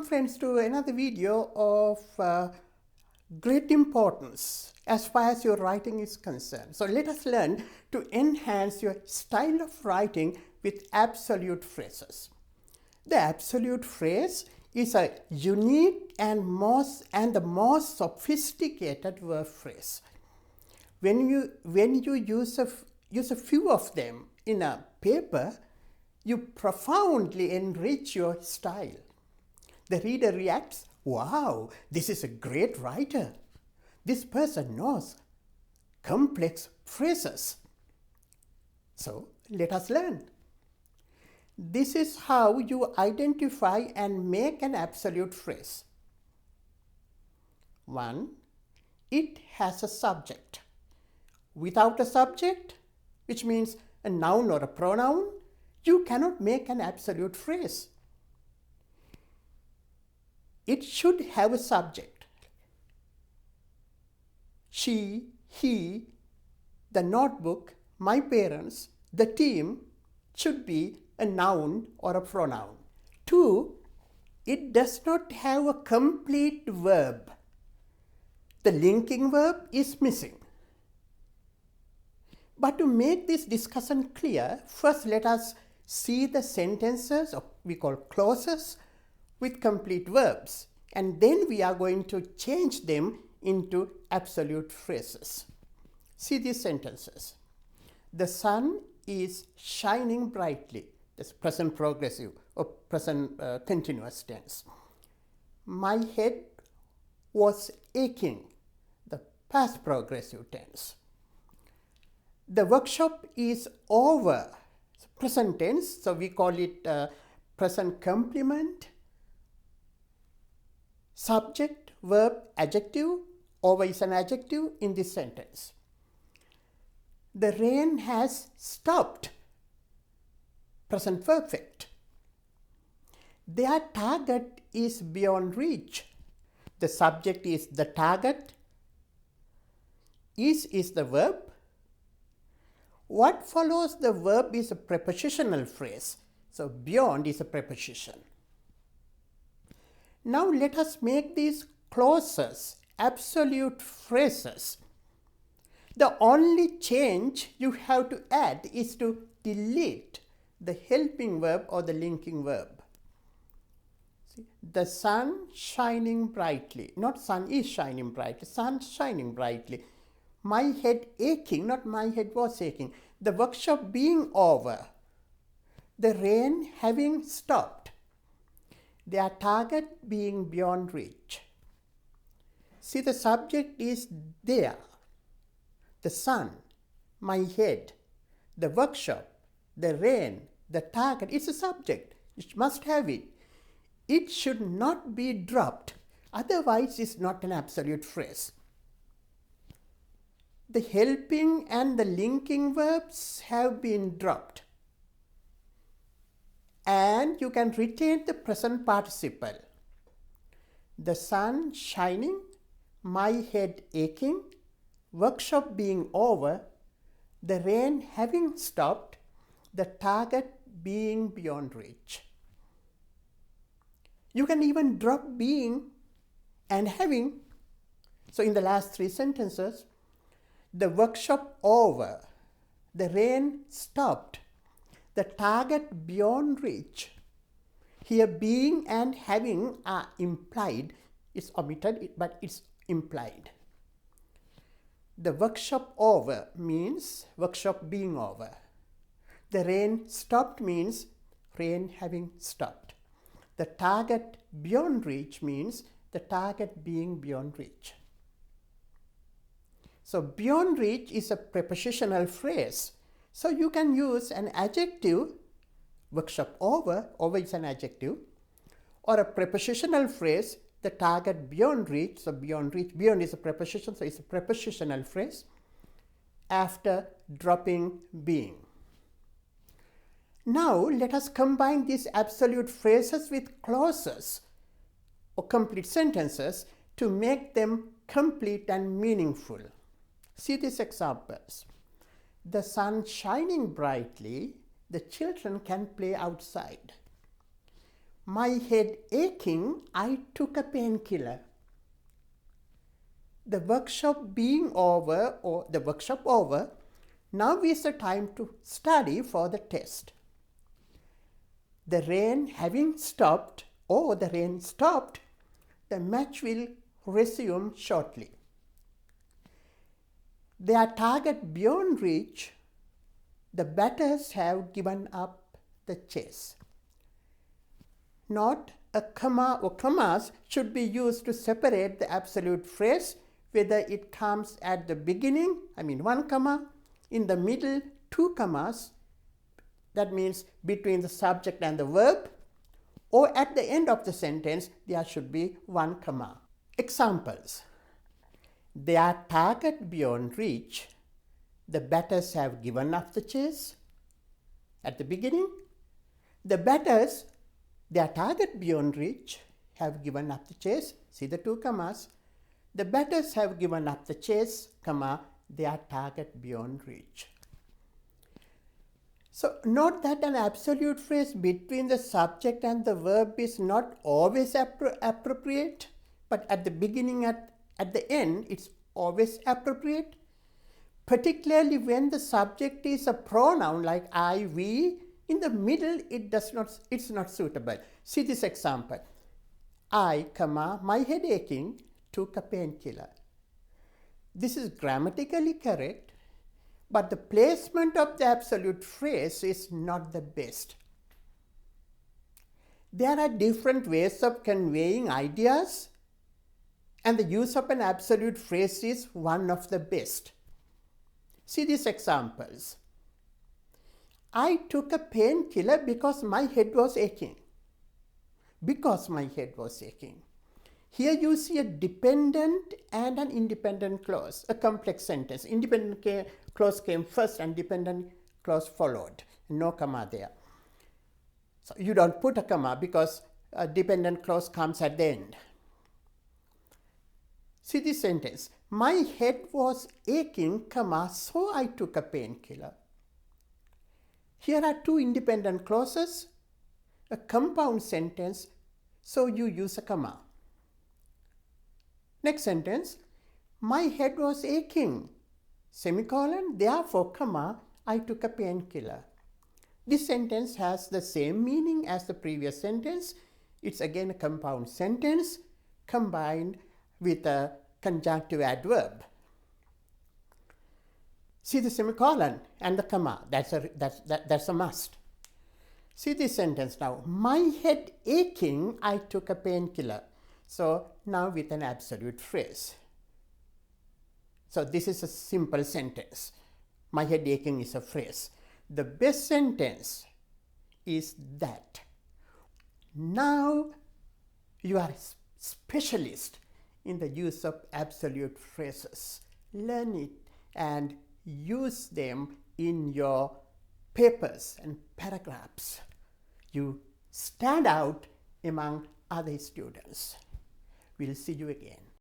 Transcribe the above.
friends to another video of great importance as far as your writing is concerned. So let us learn to enhance your style of writing with absolute phrases. The absolute phrase is a unique and the most sophisticated verb phrase. When you use a few of them in a paper, you profoundly enrich your style. The reader reacts, "Wow, this is a great writer. This person knows complex phrases." So let us learn. This is how you identify and make an absolute phrase. 1. It has a subject. Without a subject, which means a noun or a pronoun, you cannot make an absolute phrase. It should have a subject. She, he, the notebook, my parents, the team should be a noun or a pronoun. 2. It does not have a complete verb. The linking verb is missing. But to make this discussion clear, first let us see the sentences, or we call clauses, with complete verbs, and then we are going to change them into absolute phrases. See these sentences. The sun is shining brightly. That's present progressive or present continuous tense. My head was aching. The past progressive tense. The workshop is over. It's present tense, so we call it present complement. Subject, verb, adjective. Over is an adjective in this sentence. The rain has stopped. Present perfect. Their target is beyond reach. The subject is the target. Is the verb. What follows the verb is a prepositional phrase. So beyond is a preposition. Now let us make these clauses absolute phrases. The only change you have to add is to delete the helping verb or the linking verb. See, the sun shining brightly, not sun is shining brightly, sun shining brightly. My head aching, not my head was aching. The workshop being over. The rain having stopped. Their target being beyond reach. See, the subject is there. The sun, my head, the workshop, the rain, the target. It's a subject. It must have it. It should not be dropped. Otherwise, it's not an absolute phrase. The helping and the linking verbs have been dropped. And you can retain the present participle. The sun shining, my head aching, workshop being over, the rain having stopped, the target being beyond reach. You can even drop being and having. So in the last 3 sentences, the workshop over, the rain stopped, the target beyond reach. Here being and having are implied. It's omitted, but it's implied. The workshop over means workshop being over. The rain stopped means rain having stopped. The target beyond reach means the target being beyond reach. So beyond reach is a prepositional phrase. So you can use an adjective, workshop over is an adjective, or a prepositional phrase, the target beyond reach. So beyond reach, beyond is a preposition, so it's a prepositional phrase after dropping being. Now let us combine these absolute phrases with clauses or complete sentences to make them complete and meaningful. See these examples. The sun shining brightly, the children can play outside. My head aching, I took a painkiller. The workshop being over, or the workshop over, now is the time to study for the test. The rain having stopped, or the rain stopped, the match will resume shortly. Their target beyond reach, the batters have given up the chase. Note, a comma or commas should be used to separate the absolute phrase, whether it comes at the beginning, one comma, in the middle, two commas, that means between the subject and the verb, or at the end of the sentence, there should be one comma. Examples. Their target beyond reach, the batters have given up the chase. At the beginning, the batters, their target beyond reach, have given up the chase. See the two commas. The batters have given up the chase, comma, their target beyond reach. So note that an absolute phrase between the subject and the verb is not always appropriate, but at the beginning, at the end, it's always appropriate, particularly when the subject is a pronoun like I, we. In the middle, it's not suitable. See this example. I, comma, my head aching, took a painkiller. This is grammatically correct, but the placement of the absolute phrase is not the best. There are different ways of conveying ideas, and the use of an absolute phrase is one of the best. See these examples. I took a painkiller because my head was aching. Because my head was aching. Here you see a dependent and an independent clause, a complex sentence. Independent clause came first and dependent clause followed. No comma there. So you don't put a comma because a dependent clause comes at the end. See this sentence. My head was aching, comma, so I took a painkiller. Here are two independent clauses, a compound sentence, so you use a comma. Next sentence, my head was aching, semicolon, therefore, comma, I took a painkiller. This sentence has the same meaning as the previous sentence. It's again a compound sentence combined with a conjunctive adverb. See the semicolon and the comma, that's a must. See this sentence now, my head aching, I took a painkiller. So now with an absolute phrase. So this is a simple sentence. My head aching is a phrase. The best sentence is that. Now you are a specialist in the use of absolute phrases. Learn it and use them in your papers and paragraphs. You stand out among other students. We'll see you again.